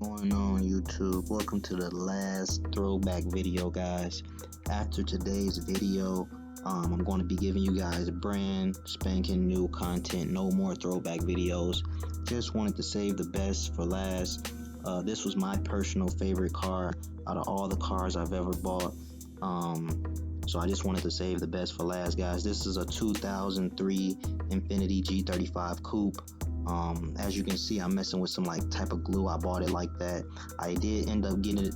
Going on YouTube? Welcome to the last throwback video, guys. After today's video, I'm going to be giving you guys brand spanking new content. No more throwback videos. Just wanted to save the best for last. This was my personal favorite car out of all the cars I've ever bought. So I just wanted to save the best for last, guys. This is a 2003 Infiniti G35 Coupe. As you can see, I'm messing with some type of glue. I bought it like that. I did end up getting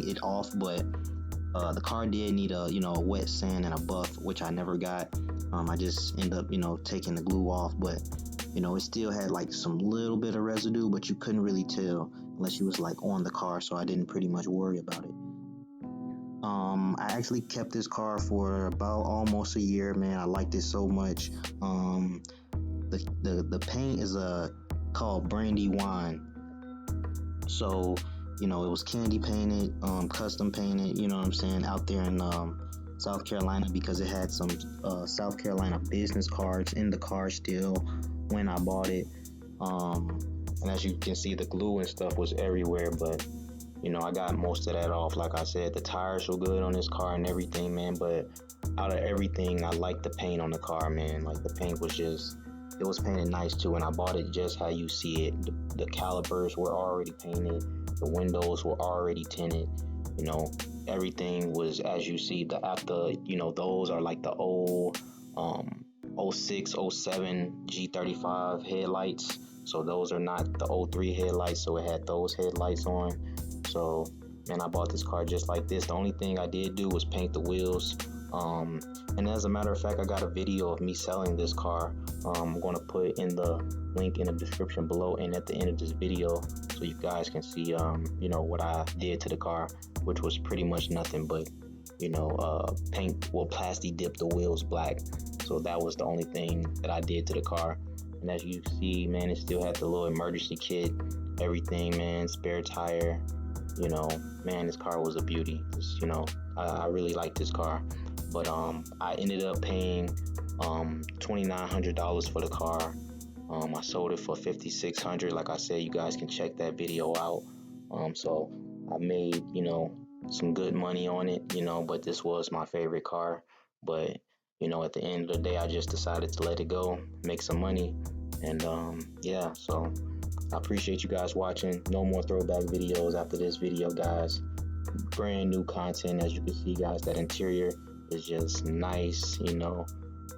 it off, but the car did need a wet sand and a buff, which I never got. I just end up taking the glue off, but it still had some little bit of residue, but you couldn't really tell unless you was on the car, so I didn't pretty much worry about it. I actually kept this car for about almost a year, man. I liked it so much. The paint is called brandy wine. So, it was candy painted, custom painted, you know what I'm saying, out there in South Carolina, because it had some South Carolina business cards in the car still when I bought it. And as you can see, the glue and stuff was everywhere, but I got most of that off. Like I said, the tires were good on this car and everything, man, but out of everything, I liked the paint on the car, man. The paint was it was painted nice too, and I bought it just how you see it. The calipers were already painted, the windows were already tinted, everything was as you see. Those are the old 06, 07 G35 headlights, so those are not the 03 headlights, so it had those headlights on. So, man, I bought this car just like this. The only thing I did do was paint the wheels. And as a matter of fact, I got a video of me selling this car. I'm going to put in the link in the description below and at the end of this video, so you guys can see, what I did to the car, which was pretty much nothing but, plastic dip the wheels black. So that was the only thing that I did to the car. And as you see, man, it still had the little emergency kit, everything, man, spare tire. Man, this car was a beauty. I really like this car. But I ended up paying $2,900 for the car. I sold it for $5,600. Like I said, you guys can check that video out. So I made some good money on it. But this was my favorite car. But at the end of the day, I just decided to let it go, make some money, and yeah. So I appreciate you guys watching. No more throwback videos after this video, guys. Brand new content. As you can see, guys, that interior is just nice.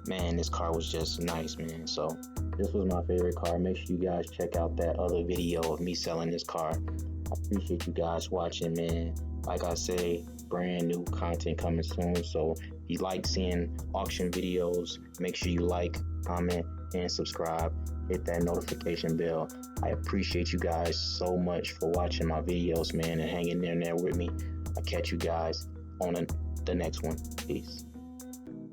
Man, this car was just nice, man. So this was my favorite car. Make sure you guys check out that other video of me selling this car. I appreciate you guys watching, man. Like I say, brand new content coming soon. So if you like seeing auction videos, make sure you like, comment, and subscribe. Hit that notification bell. I appreciate you guys so much for watching my videos, man, and hanging in there with me. I'll catch you guys on the next one. Peace.